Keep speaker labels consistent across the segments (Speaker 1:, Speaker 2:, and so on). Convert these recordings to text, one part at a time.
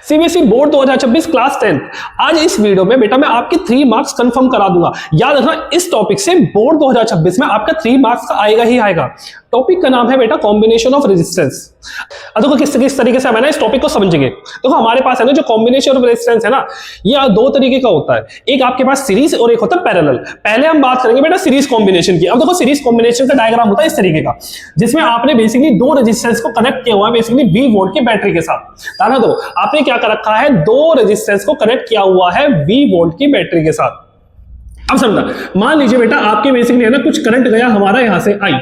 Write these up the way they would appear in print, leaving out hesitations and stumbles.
Speaker 1: CBSE board 2026 class 10। आज इस video में बेटा मैं आपके 3 मार्क्स कंफर्म करा दूंगा। याद रखना इस टॉपिक से बोर्ड 2026 में आपका 3 मार्क्स का आएगा ही आएगा। टॉपिक का नाम है बेटा कॉम्बिनेशन ऑफ रेजिस्टेंस। अब देखो किस तरीके से हम इस टॉपिक को समझेंगे। देखो हमारे पास है ना जो कॉम्बिनेशन ऑफ रेजिस्टेंस है ना, ये दो तरीके का होता है। एक आपके पास सीरीज और एक होता है पैरेलल। पहले हम बात करेंगे बेटा सीरीज कॉम्बिनेशन की। अब देखो सीरीज कॉम्बिनेशन का डायग्राम होता है इस तरीके का, जिसमें आपने बेसिकली दो रेजिस्टेंस को कनेक्ट किया हुआ है बेसिकली V वोल्ट की बैटरी के साथ। ध्यान दो, आपने क्या कर रखा है, दो रेजिस्टेंस को कनेक्ट किया हुआ है V वोल्ट की बैटरी के साथ। अब समझना, मान लीजिए बेटा आपके बेसिकली है ना कुछ करंट गया हमारा यहां से I।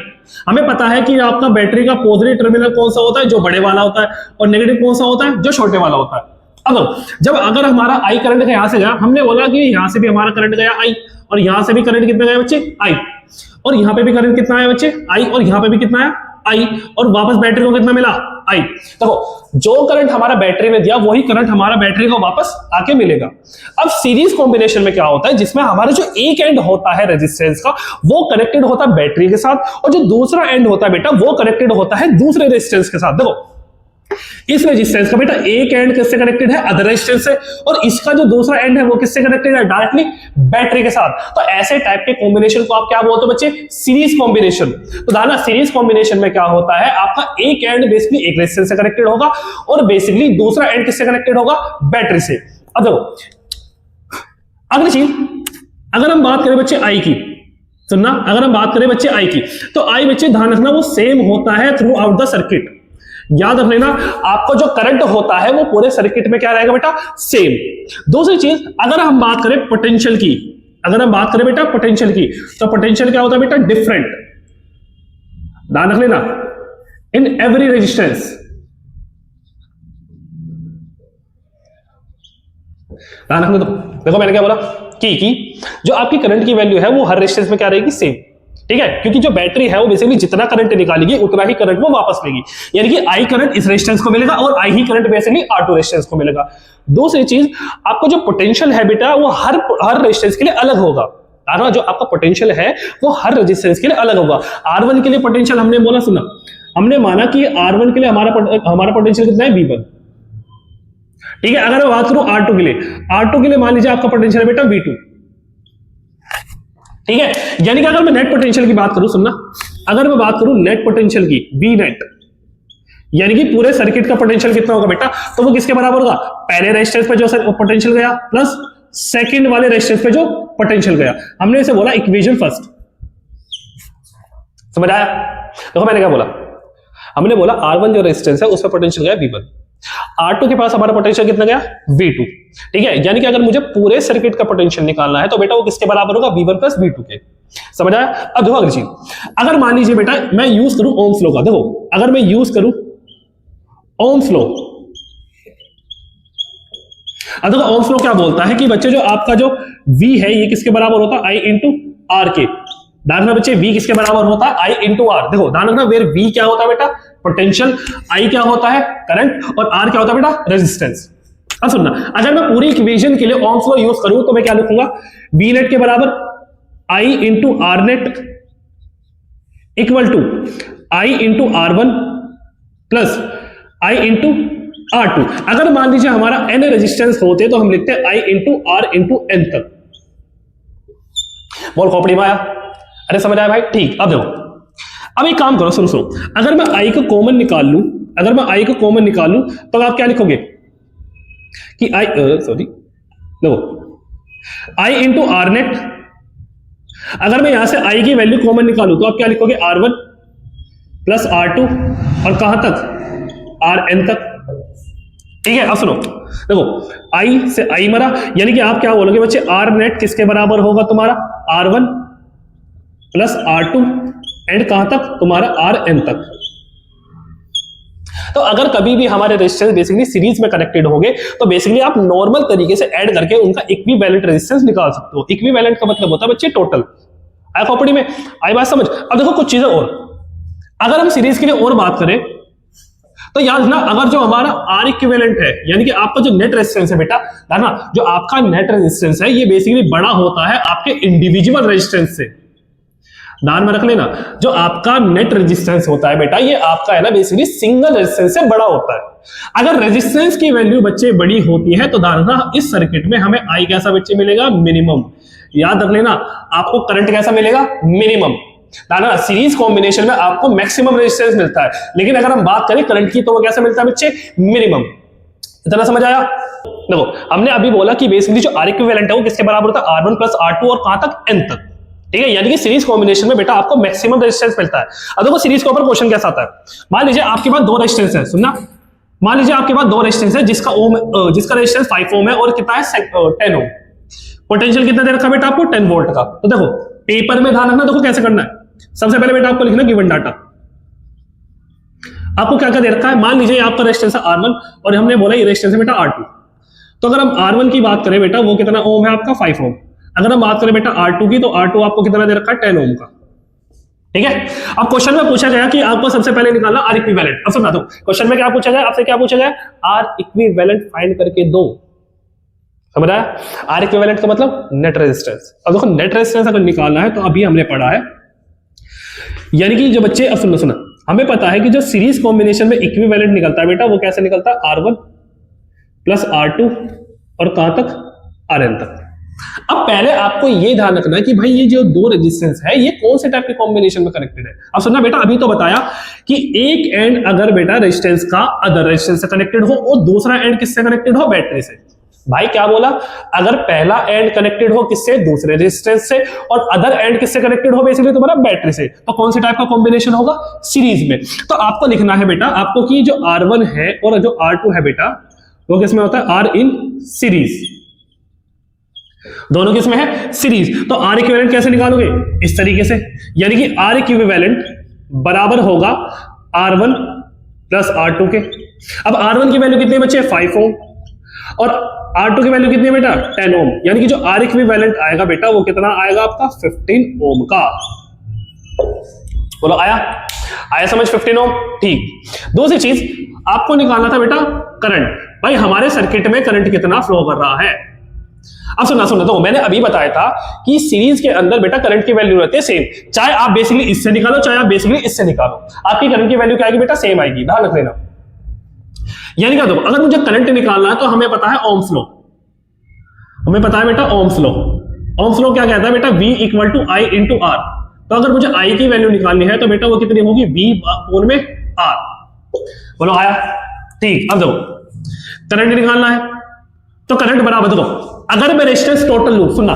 Speaker 1: हमें पता है कि आपका बैटरी का पॉजिटिव टर्मिनल कौन सा होता है, जो बड़े वाला होता है, और नेगेटिव कौन सा होता है, जो छोटे वाला होता है। अब जब अगर हमारा I करंट यहां से गया, हमने बोला कि यहां से भी हमारा करंट गया I, और यहां से भी करंट कितना गया बच्चे I, और यहां पे भी करंट कितना आया बच्चे I, और यहां पे भी कितना आया I, और वापस बैटरी को कितना मिला I। देखो जो करंट हमारा बैटरी में दिया वही करंट हमारा बैटरी को वापस आके मिलेगा। अब सीरीज कॉम्बिनेशन में क्या होता है, जिसमें हमारा जो एक एंड होता है रेजिस्टेंस का वो कनेक्टेड होता है बैटरी के साथ, और जो दूसरा एंड होता है बेटा वो कनेक्टेड होता है दूसरे रेजिस्टेंस के साथ। देखो इस रेजिस्टेंस का बेटा एक एंड किससे कनेक्टेड है, अदर रेजिस्टेंस से, और इसका जो दूसरा एंड है वो किससे कनेक्टेड है, डायरेक्टली बैटरी के साथ। तो ऐसे टाइप के कॉम्बिनेशन को आप क्या बोलते हो बच्चे, सीरीज कॉम्बिनेशन। तो दाना सीरीज कॉम्बिनेशन में क्या होता है, आपका एक एंड बेसिकली एक रेजिस्टेंस से कनेक्टेड होगा और बेसिकली दूसरा एंड किससे कनेक्टेड होगा, बैटरी से। अब देखो अगली चीज, अगर हम बात करें बच्चे आई की, सुनना, अगर हम बात करें बच्चे आई की, तो आई बच्चे ध्यान रखना वो सेम होता है थ्रू आउट द सर्किट। याद रख लेना, आपको जो करंट होता है वो पूरे सर्किट में क्या रहेगा बेटा, सेम। दूसरी चीज, अगर हम बात करें पोटेंशियल की, अगर हम बात करें बेटा पोटेंशियल की, तो पोटेंशियल क्या होता है बेटा, डिफरेंट। ध्यान रख लेना, इन एवरी रेजिस्टेंस। ध्यान रखना। तो देखो मैंने क्या बोला कि जो आपकी करंट की वैल्यू है वो हर रेजिस्टेंस में क्या रहेगी, सेम। ठीक है, क्योंकि जो बैटरी है वो बेसिकली जितना करंट निकालेगी उतना ही करंट वो वापस लेगी। यानी कि I करंट इस रेजिस्टेंस को मिलेगा और I he current basically R2 resistance को मिलेगा। दूसरी चीज, आपको जो पोटेंशियल है बेटा वो हर रेजिस्टेंस के लिए अलग होगा। जो आपका पोटेंशियल है वो हर रेजिस्टेंस के लिए अलग होगा। R1 के लिए पोटेंशियल हमने बोला, सुना, हमने माना कि R1 के लिए हमारा पोटेंशियल कितना है, V1। ठीक है, अगर मैं बात करूं R2 के लिए, R2 के लिए मान लीजिए आपका पोटेंशियल है बेटा V2। ठीक है, यानी कि अगर मैं नेट पोटेंशियल की बात करूं, सुनना, अगर मैं बात करूं नेट पोटेंशियल की, V नेट, यानी कि पूरे सर्किट का पोटेंशियल कितना होगा बेटा, तो वो किसके बराबर होगा, पहले रेजिस्टेंस पे जो पोटेंशियल गया प्लस सेकंड वाले रेजिस्टेंस पे जो पोटेंशियल गया। हमने इसे बोला इक्वेशन फर्स्ट। समझ आया? देखो मैंने क्या बोला, हमने बोला R1 जो रेजिस्टेंस है उसमें पोटेंशियल गया V1, R2 के पास हमारा पोटेंशियल कितना गया, V2। ठीक है, यानी कि अगर मुझे पूरे सर्किट का पोटेंशियल निकालना है तो बेटा वो किसके बराबर होगा, V1 प्लस V2 के। समझ आया? अब देखो अगली चीज, अगर मान लीजिए बेटा मैं यूज करूं ओम्स लॉ का। देखो अगर मैं यूज करूं ओम्स लॉ, अब देखो ओम्स लॉ क्या बोलता है कि बच्चे जो आपका जो V है ये किसके बराबर होता है, I इंटू R के। ध्यान रखना बच्चे, V किसके बराबर होता है, I इंटू R। देखो ध्यान रखना, वेयर V क्या होता है बेटा, पोटेंशियल, I क्या होता है, करंट, और R क्या होता है बेटा, रेजिस्टेंस। अब सुनना, अगर मैं पूरी इक्वेशन के लिए ओम्स लॉ यूज करूं तो मैं क्या लिखूंगा, V नेट के बराबर I into R net equal to I into R1 plus I into R2। अगर मान लीजिए हमारा n रेजिस्टेंस होते तो हम लिखते I into R into n तक। बोल खोपड़ी में आया? अरे समझ आया भाई? ठीक। अब देखो, अब एक काम करो, सुनो, अगर मैं I को कॉमन निकाल लूं, अगर मैं I को कॉमन निकाल लूं तो आप क्या लिखोगे कि देखो I इंटू R नेट, अगर मैं यहां से I की वैल्यू कॉमन निकालूं तो आप क्या लिखोगे, R1 प्लस R2, और कहां तक, Rn तक। ठीक है, अब सुनो, देखो I से I मरा, यानी कि आप क्या बोलोगे बच्चे, R नेट किसके बराबर होगा तुम्हारा, R1 प्लस R2 एंड कहां तक, तुम्हारा Rn तक। तो अगर कभी भी हमारे रेजिस्टेंस बेसिकली सीरीज में कनेक्टेड होंगे तो बेसिकली आप नॉर्मल तरीके से ऐड करके उनका इक्विवेलेंट रेजिस्टेंस निकाल सकते हो। इक्विवेलेंट का मतलब होता है बच्चे टोटल। आया प्रॉपर्टी में, आई बात समझ? अब देखो कुछ चीजें और, अगर हम सीरीज के लिए और बात करें तो याद रखना, अगर जो हमारा R इक्विवेलेंट है, यानी कि आपका जो नेट रेजिस्टेंस है बेटा, ना जो आपका नेट रेजिस्टेंस है ये बेसिकली बड़ा होता है आपके इंडिविजुअल रेजिस्टेंस से। ध्यान में रख लेना, जो आपका नेट रेजिस्टेंस होता है बेटा, ये आपका है ना बेसिकली सिंगल रेजिस्टेंस से बड़ा होता है। अगर रेजिस्टेंस की वैल्यू बच्चे बड़ी होती है तो ध्यान रखना इस सर्किट में हमें आई कैसा बच्चे मिलेगा, मिनिमम। याद रख लेना, आपको करंट कैसा मिलेगा, मिनिमम। ना सीरीज कॉम्बिनेशन में आपको मैक्सिमम रेजिस्टेंस मिलता है, लेकिन अगर हम बात करें करंट की तो वो कैसा मिलता है बच्चे, मिनिमम। इतना समझ आया? देखो हमने अभी बोला कि बेसिकली जो आर इक्विवेलेंट है वो किसके बराबर होता है, R1 प्लस R2 और कहां तक, N तक। ठीक है, यानी कि सीरीज कॉम्बिनेशन में बेटा आपको मैक्सिमम रेजिस्टेंस मिलता है। अब देखो सीरीज के ऊपर क्वेश्चन कैसा आता है, मान लीजिए आपके पास दो रेजिस्टेंस है, सुनना, मान लीजिए आपके पास दो रेजिस्टेंस है जिसका रेजिस्टेंस 5 ओम है और कितना है 10 ओम। पोटेंशियल कितना दे रखा बेटा आपको, 10 वोल्ट का। तो देखो पेपर में ध्यान रखना, देखो कैसे करना है। सबसे पहले बेटा आपको लिखना गिवन डाटा, आपको क्या क्या दे रखा है। मान लीजिए आपका रेजिस्टेंस है R1 और हमने बोला ये रेजिस्टेंस है बेटा R2। तो अगर हम R1 की बात करें बेटा वो कितना ओम है आपका, 5 ओम। अगर हम बात करें बेटा R2 की, तो R2 आपको कितना दे रखा है, 10 ओम का। ठीक है, अब क्वेश्चन में पूछा गया कि आपको सबसे पहले निकालना आर इक्विवेलेंट। अब समझा दो क्वेश्चन में क्या पूछा गया आपसे, क्या पूछा गया, आर इक्विवेलेंट फाइंड करके दो। समझ रहा है, आर इक्विवेलेंट का मतलब नेट रेजिस्टेंस। अब देखो नेट रेजिस्टेंस अगर निकालना है तो अभी हमने पढ़ा है, यानी कि जो बच्चे, अब सुनो, हमें पता है कि जो सीरीज कॉम्बिनेशन में इक्विवेलेंट निकलता है बेटा वो कैसे निकलता है, R1 प्लस R2 और कहां तक, Rn तक। अब पहले आपको ये ध्यान रखना है कि भाई ये जो दो रेजिस्टेंस है ये कौन से टाइप के कॉम्बिनेशन में कनेक्टेड है। अब सुनना बेटा, अभी तो बताया कि एक एंड अगर बेटा रेजिस्टेंस का अदर रेजिस्टेंस से कनेक्टेड हो और दूसरा एंड किससे कनेक्टेड हो, बैटरी से। भाई क्या बोला, अगर पहला एंड कनेक्टेड हो किससे, दूसरे रेजिस्टेंस से, और अदर एंड किससे कनेक्टेड हो, बेसिकली तुम्हारा बैटरी से, तो कौन से टाइप का कॉम्बिनेशन होगा, सीरीज में। तो आपको लिखना है बेटा आपको कि जो R1 है और जो R2 है बेटा वो किसमें होता है, R इन सीरीज। दोनों किसमें है, सीरीज। तो R इक्विवेलेंट कैसे निकालोगे, इस तरीके से, यानी कि R इक्विवेलेंट बराबर होगा R1 प्लस R2 के। अब R1 की वैल्यू कितनी है बच्चे, 5 ओम, और R2 की वैल्यू कितनी है बेटा, 10 ओम। यानी कि जो R इक्विवेलेंट आएगा बेटा वो कितना आएगा आपका, 15 ओम का। बोलो आया समझ, 15 ओम। ठीक, दूसरी चीज आपको निकालना था बेटा करंट। भाई हमारे सर्किट में करंट कितना फ्लो कर रहा है। अब सुनना तो मैंने अभी बताया था कि सीरीज के अंदर बेटा करंट की वैल्यू रहती है सेम, चाहे आप बेसिकली इससे निकालो चाहे आप बेसिकली इससे निकालो, आपकी करंट की वैल्यू क्या आएगी बेटा, सेम आएगी। ध्यान रख लेना। यानी क्या, देखो अगर मुझे करंट निकालना है तो हमें पता है ओम्स लॉ, हमें पता है बेटा ओम्स लॉ। ओम्स लॉ क्या कहता है बेटा, V equal to I into R। तो अगर मुझे I की वैल्यू निकालनी है तो बेटा वो कितनी होगी, V अपोन में R। बोलो आया। ठीक, अब देखो करंट निकालना है तो करंट बराबर, देखो अगर मैं रेजिस्टेंस टोटल लूं, सुनना,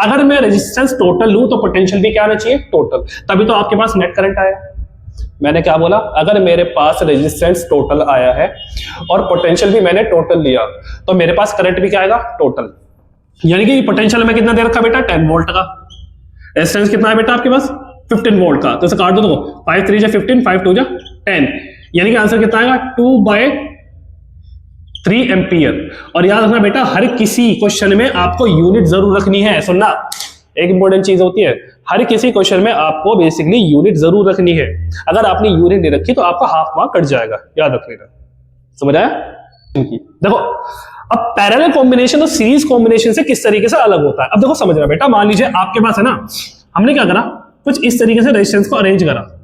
Speaker 1: अगर मैं रेजिस्टेंस टोटल लूं तो पोटेंशियल भी क्या आना चाहिए, टोटल, तभी तो आपके पास नेट करंट आया। मैंने क्या बोला, अगर मेरे पास रेजिस्टेंस टोटल आया है और पोटेंशियल भी मैंने टोटल लिया तो मेरे पास करंट भी क्या आएगा, टोटल। यानी कि पोटेंशियल में कितना दे रखा बेटा, 10 वोल्ट का। रेजिस्टेंस कितना है बेटा आपके पास, 15 वोल्ट का। तो इसे काट दो, देखो 5 3 जा 15, 5 2 जा 10, यानी कि आंसर कितना आएगा, 2/3 एम्पियर। और याद रखना बेटा हर किसी क्वेश्चन में आपको यूनिट जरूर रखनी है। सुनना, एक इंपॉर्टेंट चीज होती है, हर किसी क्वेश्चन में आपको बेसिकली यूनिट जरूर रखनी है। अगर आपने यूनिट नहीं रखी तो आपका हाफ मार्क कट जाएगा, याद रख लेना। समझ आया? देखो अब पैरेलल कॉम्बिनेशन और सीरीज कॉम्बिनेशन से किस तरीके से अलग होता है। अब देखो समझ रहा बेटा, मान लीजिए आपके पास है ना, हमने क्या करा, कुछ इस तरीके से रेजिस्टेंस को अरेंज करा।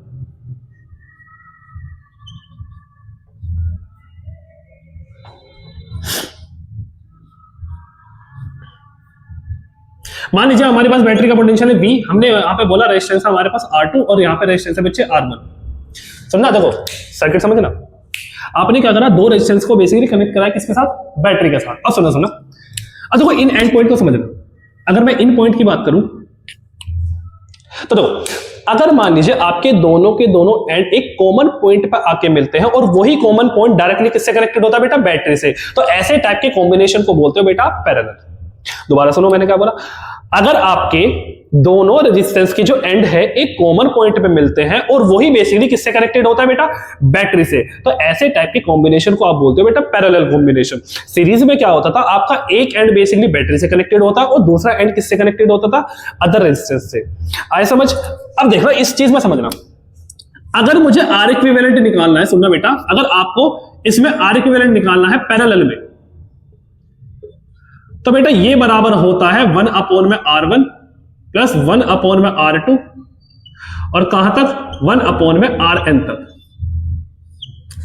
Speaker 1: मान लीजिए हमारे पास बैटरी का पोटेंशियल है V, हमने यहां पे बोला रेजिस्टेंस हमारे पास R2 और यहां पे रेजिस्टेंस है बच्चे R1। समझना, देखो सर्किट समझना, आपने क्या करा, दो रेजिस्टेंस को बेसिकली कनेक्ट कराया किसके साथ, बैटरी के साथ। अब सुनना, अब देखो इन एंड पॉइंट को समझना। अगर मैं इन पॉइंट की बात करूं तो देखो, अगर मान लीजिए आपके दोनों के दोनों एंड एक कॉमन पॉइंट पर आके मिलते हैं और वही कॉमन पॉइंट डायरेक्टली किससे कनेक्टेड होता है बेटा, बैटरी से, तो ऐसे टाइप के कॉम्बिनेशन को बोलते हो बेटा पैरेलल। दोबारा सुनो मैंने क्या बोला, अगर आपके दोनों रेजिस्टेंस की जो एंड है एक कॉमन पॉइंट पे मिलते हैं और वही बेसिकली किससे कनेक्टेड होता है बेटा, बैटरी से, तो ऐसे टाइप के कॉम्बिनेशन को आप बोलते हो बेटा पैरेलल कॉम्बिनेशन। सीरीज में क्या होता था, आपका एक एंड बेसिकली बैटरी से कनेक्टेड होता है और दूसरा एंड किससे कनेक्टेड होता था, अदर रेजिस्टेंस से। आए समझ? अब देखना इस चीज में समझना, अगर मुझे आर इक्विवेलेंट निकालना है, सुनना बेटा, अगर आपको इसमें आर इक्विवेलेंट निकालना है पैरेलल में, तो बेटा ये बराबर होता है 1 अपॉन में R1 प्लस 1 अपॉन में R2 और कहां तक 1/Rn तक।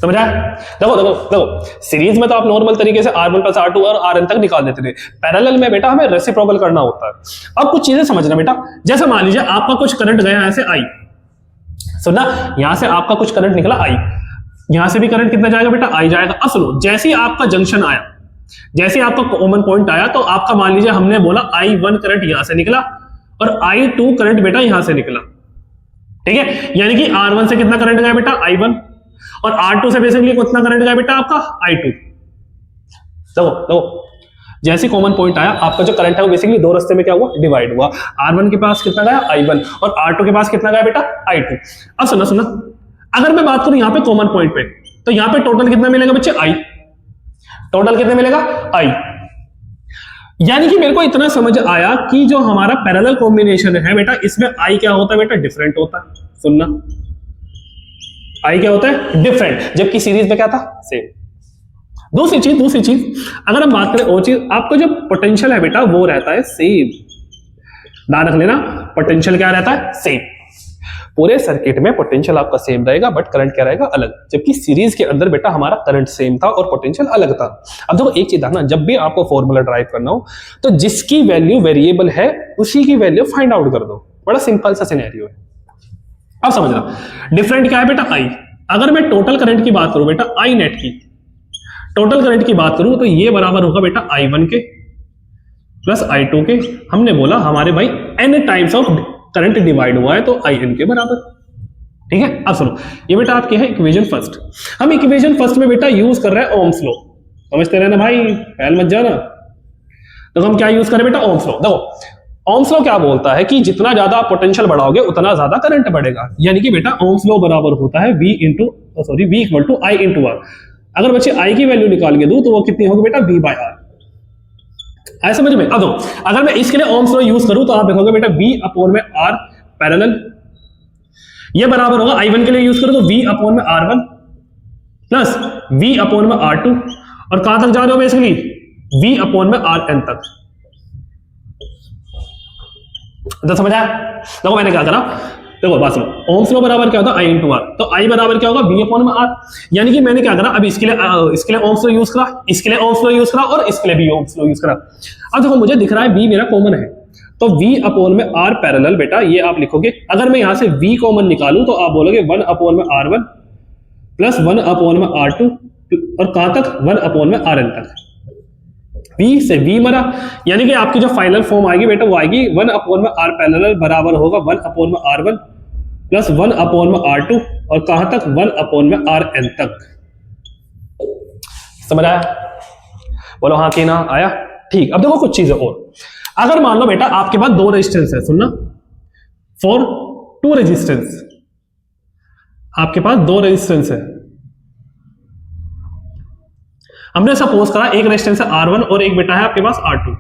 Speaker 1: समझ आया? देखो देखो देखो, सीरीज में तो आप नॉर्मल तरीके से R1 + R2 और Rn तक निकाल देते थे, पैरेलल में बेटा हमें रेसिप्रोकल करना होता है। अब कुछ चीजें समझना बेटा, जैसे मान लीजिए आपका कुछ करंट गया ऐसे I, सुनना, यहां से आपका कुछ करंट निकला I, यहां से भी करंट कितना जाएगा बेटा I जाएगा। अब सुनो, जैसे ही आपका जंक्शन आया, जैसे आपका कॉमन पॉइंट आया, तो आपका मान लीजिए हमने बोला I1 करंट यहां से निकला और I2 करंट बेटा यहां से निकला, ठीक है। यानी कि R1 से कितना करंट गया बेटा I1 और R2 से बेसिकली कितना करंट गया बेटा आपका I2। देखो जैसे कॉमन पॉइंट आया, आपका जो करंट है वो बेसिकली दो रास्ते में क्या हुआ, डिवाइड हुआ। R1 के पास कितना गया I1 और R2 के पास कितना गया बेटा I2। अब सुना, अगर मैं बात करूं यहां पे कॉमन पॉइंट पे, तो यहां पे टोटल कितना मिलेगा बच्चे I, टोटल कितना मिलेगा I। यानी कि मेरे को इतना समझ आया कि जो हमारा पैरेलल कॉम्बिनेशन है बेटा, इसमें I क्या होता है बेटा, डिफरेंट होता है। सुनना, I क्या होता है, डिफरेंट, जबकि सीरीज में क्या था, सेम। दूसरी चीज अगर हम बात करें और चीज, आपका जो पोटेंशियल है बेटा वो रहता है सेम। ध्यान रख लेना, पोटेंशियल क्या रहता है, सेम। पूरे सर्किट में पोटेंशियल आपका सेम रहेगा, बट करंट क्या रहेगा, अलग। जबकि सीरीज के अंदर बेटा हमारा करंट सेम था और पोटेंशियल अलग था। अब देखो एक चीज देखना, जब भी आपको फॉर्मूला ड्राइव करना हो तो जिसकी वैल्यू वेरिएबल है उसी की वैल्यू फाइंड आउट कर दो। बड़ा सिंपल सा सिनेरियो है। अब समझना, डिफरेंट क्या है बेटा, I। अगर मैं टोटल करंट की बात करूं बेटा, I नेट की टोटल करंट की बात करूं तो ये बराबर होगा बेटा I1 के प्लस I2 के। हमने बोला हमारे भाई n times of current divide हुआ है तो In के बराबर, ठीक है। अब सुनो, ये बेटा आपके है इक्वेशन फर्स्ट। हम इक्वेशन फर्स्ट में बेटा यूज कर रहे हैं ओम्स लॉ, समझते रहना भाई, पहल मत जाना। तो हम क्या यूज करें बेटा, ओम्स लॉ। देखो ओम्स लॉ क्या बोलता है कि जितना ज्यादा आप पोटेंशियल बढ़ाओगे उतना ज्यादा करंट बढ़ेगा। यानी कि बेटा ओम्स लॉ बराबर होता है V equal to I into R। अगर बच्चे I की वैल्यू निकाल के दूं तो वो कितनी होगी बेटा, V/R। आया समझ में? अब देखो, अगर मैं इसके लिए ओम्स लॉ यूज करूं तो आप देखोगे बेटा V/R पैरेलल, ये बराबर होगा I1 के लिए यूज करो तो V/R1 प्लस V/R2 और कहां तक जा रहे हो बेसिकली, V/Rn तक। तो समझ आया? देखो मैंने क्या करा, देखो बात सुनो, ओम्स लॉ बराबर क्या होता है, I इंटू R। तो I बराबर क्या होगा, V/R। यानी कि मैंने क्या करा, अब इसके लिए ओम्स लॉ यूज करा, इसके लिए ओम्स लॉ यूज करा और इसके लिए भी ओम्स लॉ यूज करा। अब देखो मुझे दिख रहा है V मेरा कॉमन है, तो V/R पैरेलल बेटा ये आप लिखोगे। अगर मैं यहां से V कॉमन निकालूं तो आप बोलोगे 1/R1 प्लस 1/R2 और कहां तक, 1/Rn तक। V से V मरा, यानी कि आपकी जो फाइनल फॉर्म आएगी बेटा वो आएगी 1/R पैरेलल बराबर होगा 1/R1 प्लस 1/R2 और कहां तक, 1/Rn तक। समझ आया? बोलो हाँ कि ना आया? ठीक। अब देखो कुछ चीजें और, अगर मान लो बेटा आपके पास दो रेजिस्टेंस है, सुनना, फॉर टू रेजिस्टेंस, आपके पास दो रेजिस्टेंस है। हमने सपोज करा एक रेजिस्टेंस है R1 और एक बेटा है आपके पास R2,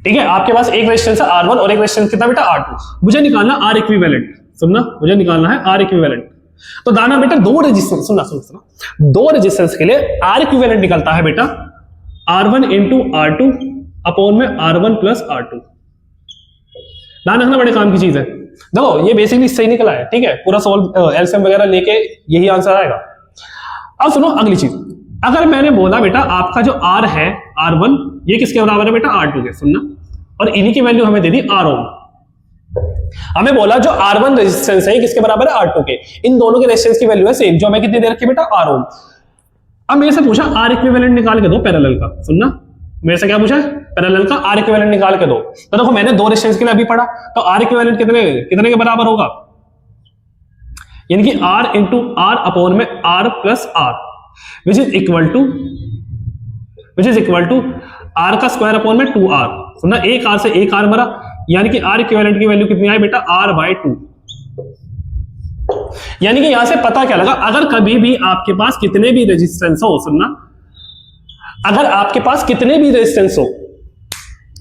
Speaker 1: ठीक है। आपके पास एक रेजिस्टेंस है R1 और एक रेजिस्टेंस कितना बेटा, R2। मुझे निकालना R इक्विवेलेंट, सुनना, मुझे निकालना है R इक्विवेलेंट। तो दाना बेटा दो रेजिस्टेंस, सुनना, दो रेजिस्टेंस के लिए R इक्विवेलेंट निकलता है बेटा R1 इंटू R2 अपॉन में R1 प्लस R2। ध्यान रखना, बड़े काम की चीज है। देखो ये बेसिकली सही निकला है, ठीक है, पूरा सॉल्व एलसीएम वगैरह लेके यही आंसर आएगा। अब सुनो अगली चीज, अगर मैंने बोला बेटा आपका जो R है R1 ये किसके बराबर है बेटा, R2 के, सुनना, और इन्हीं की वैल्यू हमें दे दी R ओम। हमें बोला जो R1 रेजिस्टेंस है किसके बराबर है, R2 के। इन दोनों के रेजिस्टेंस की वैल्यू है सेम, जो हमें कितनी दे रखी है बेटा, R ओम। अब मेरे से पूछा R इक्विवेलेंट निकाल के दो पैरेलल का, सुनना, मेरे से क्या पूछा है, पैरेलल का R इक्विवेलेंट निकाल के दो। तो देखो मैंने दो रेजिस्टेंस के लिए अभी पढ़ा, तो R इक्विवेलेंट कितने के बराबर होगा, यानी कि R इंटू R अपॉन में R plus R which is equal to R का स्क्वायर अपॉन में 2R। सुनना, एक R से एक R मरा, यानी कि R इक्विवेलेंट की वैल्यू कितनी आई बेटा, R/2। यानी कि यहां से पता क्या लगा, अगर कभी भी आपके पास कितने भी रेजिस्टेंस हो, सुनना, अगर आपके पास कितने भी रेजिस्टेंस हो,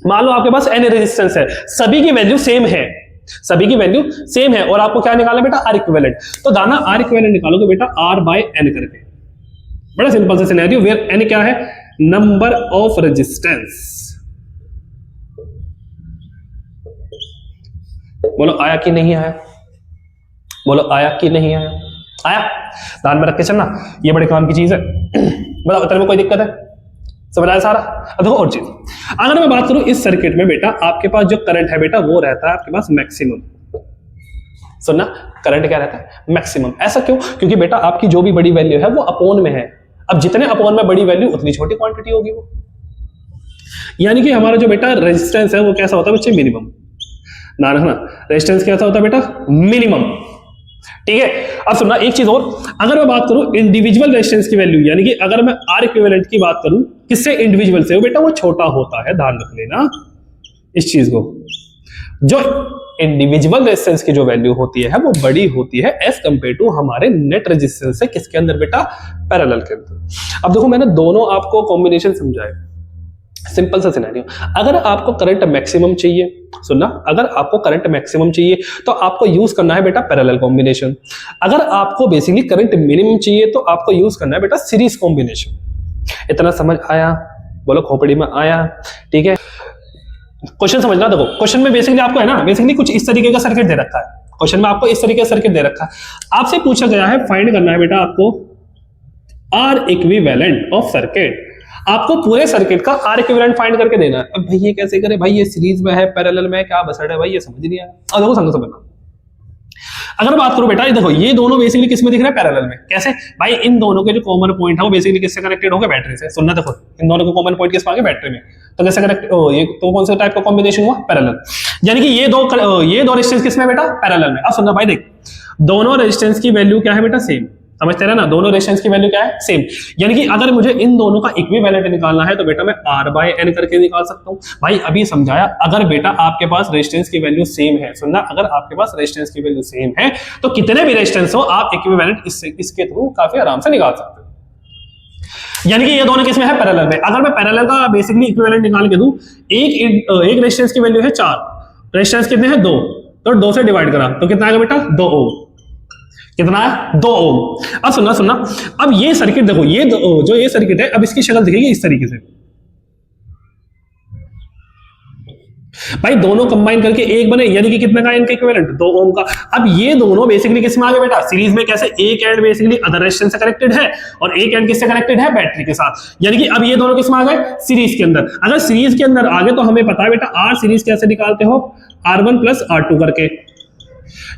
Speaker 1: मान लो आपके पास n रेजिस्टेंस है, सभी की वैल्यू सेम है, और आपको क्या निकालना बेटा, R इक्विवेलेंट। तो दाना R इक्विवेलेंट निकालोगे बेटा R/n करके। बड़ा सिंपल सा सिनेरियो, वेयर n क्या है, नंबर ऑफ रेजिस्टेंस। बोलो आया कि नहीं आया, बोलो आया कि नहीं आया, आया। ध्यान में रख के चलना, ये बड़े काम की चीज है। बताओ तेरे में कोई दिक्कत है, समझ आया सारा। अब देखो और चीज, अगर मैं बात करूं इस सर्किट में बेटा आपके पास जो करंट है बेटा वो रहता है आपके पास मैक्सिमम। सुनना, करंट क्या रहता है, मैक्सिमम। ऐसा क्यों, क्योंकि बेटा आपकी जो भी बड़ी वैल्यू है वो अपोन में है। अब जितने अपोन में बड़ी वैल्यू उतनी छोटी क्वांटिटी होगी वो, यानी कि हमारा जो बेटा रेजिस्टेंस है वो कैसा होता है बच्चे, मिनिमम। ना रखना, रेजिस्टेंस कैसा होता है बेटा, मिनिमम। ठीक है। अब सुनना एक चीज और, अगर मैं बात करूं इंडिविजुअल रेजिस्टेंस की वैल्यू, यानी कि अगर मैं आर इक्विवेलेंट की बात करूं किससे, इंडिविजुअल से, वो बेटा वो छोटा होता है। ध्यान रख लेना इस चीज को, जो इंडिविजुअल रेजिस्टेंस की जो वैल्यू होती है वो बड़ी होती है एज कंपेयर टू हमारे नेट रेजिस्टेंस से, किसके अंदर बेटा, पैरेलल के अंदर। अब देखो मैंने दोनों आपको कॉम्बिनेशन समझाए, सिंपल सा सिनेरियो। अगर आपको करंट मैक्सिमम चाहिए, सुनना, अगर आपको करंट मैक्सिमम चाहिए तो आपको यूज करना है बेटा पैरेलल कॉम्बिनेशन। अगर आपको बेसिकली करंट मिनिमम चाहिए तो आपको यूज करना है बेटा सीरीज कॉम्बिनेशन। इतना समझ आया, बोलो खोपड़ी में आया। ठीक है, क्वेश्चन समझना। देखो क्वेश्चन में बेसिकली आपको है ना, बेसिकली कुछ इस तरीके का सर्किट दे रखा है। क्वेश्चन में आपको इस तरीके का सर्किट दे रखा है, आपसे पूछा गया है फाइंड करना है बेटा आपको आर इक्विवेलेंट ऑफ सर्किट। आपको पूरे सर्किट का आर इक्विवेलेंट फाइंड करके देना है। अब भाई ये कैसे करे भाई, ये सीरीज में है, पैरेलल में है, क्या बसड़ है भाई, ये समझ नहीं आया। अब देखो समझना, अगर बात करूं बेटा, ये देखो ये दोनों बेसिकली किस में दिख रहा है, पैरेलल में। कैसे भाई, इन दोनों के जो कॉमन पॉइंट है वो बेसिकली किससे कनेक्टेड हो गए, बैटरी से। सुनना, देखो इन दोनों के कॉमन पॉइंट किस में आ गए, बैटरी में। तो कैसे कनेक्ट, ये तो कौन सा टाइप का कॉम्बिनेशन हुआ, पैरेलल। यानी कि ये दो रेजिस्टेंस किस में बेटा, पैरेलल में। अब सुनना भाई, देख दोनों रेजिस्टेंस की वैल्यू क्या है बेटा, सेम। समझते रहे ना, दोनों रेजिस्टेंस की वैल्यू क्या है, सेम। यानी कि अगर मुझे इन दोनों का इक्विवेलेंट निकालना है तो बेटा मैं R बाय N करके निकाल सकता हूं। भाई अभी समझाया, अगर बेटा आपके पास रेजिस्टेंस की वैल्यू सेम है, सुनना, अगर आपके पास रेजिस्टेंस की वैल्यू सेम है तो कितने भी रेजिस्टेंस हो आप इक्विवेलेंट इसके थ्रू काफी आराम से निकाल सकते हो। यानी कि ये दोनों किसमें है, पैरेलल में। अगर मैं पैरेलल का बेसिकली इक्विवेलेंट निकाल के दूं, एक रेजिस्टेंस की वैल्यू है 4, रेजिस्टेंस कितने हैं 2, तो 2 से डिवाइड करा तो कितना आएगा बेटा, 2 ओम। कितना है, 2 ओम। अब सुनना, अब ये सर्किट देखो, ये जो ये सर्किट है, अब इसकी शक्ल दिखेगी इस तरीके से। भाई दोनों कंबाइन करके एक बने, यानी कि कितने का इनका इक्विवेलेंट, 2 ओम का। अब ये दोनों बेसिकली किस में आ गए बेटा, सीरीज में। कैसे, एक एंड बेसिकली अदर रेजिस्टेंस से कनेक्टेड है और एक एंड किससे कनेक्टेड है, बैटरी के साथ। यानी कि अब ये दोनों किस में आ गए, सीरीज के अंदर। अगर सीरीज के अंदर आ गए तो हमें पता है बेटा आर सीरीज कैसे निकालते हो, R1 प्लस R2 करके।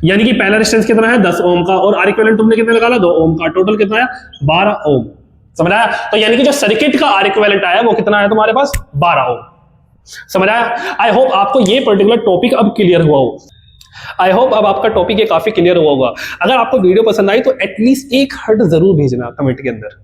Speaker 1: यानी कि पहला रेजिस्टेंस कितना है, 10 ओम का, और आर इक्विवेलेंट तुमने कितना निकाला, 2 ओम का। टोटल कितना आया, 12 ओम। समझ आया। तो यानी कि जो सर्किट का आर इक्विवेलेंट आया वो कितना आया तुम्हारे पास, 12 ओम। समझ आया। आई होप आपको ये पर्टिकुलर टॉपिक अब क्लियर हुआ हो। आई होप अब आपका टॉपिक ये काफी क्लियर हुआ होगा। अगर आपको वीडियो पसंद आई तो एटलीस्ट एक हार्ट जरूर भेजना कमेंट के अंदर।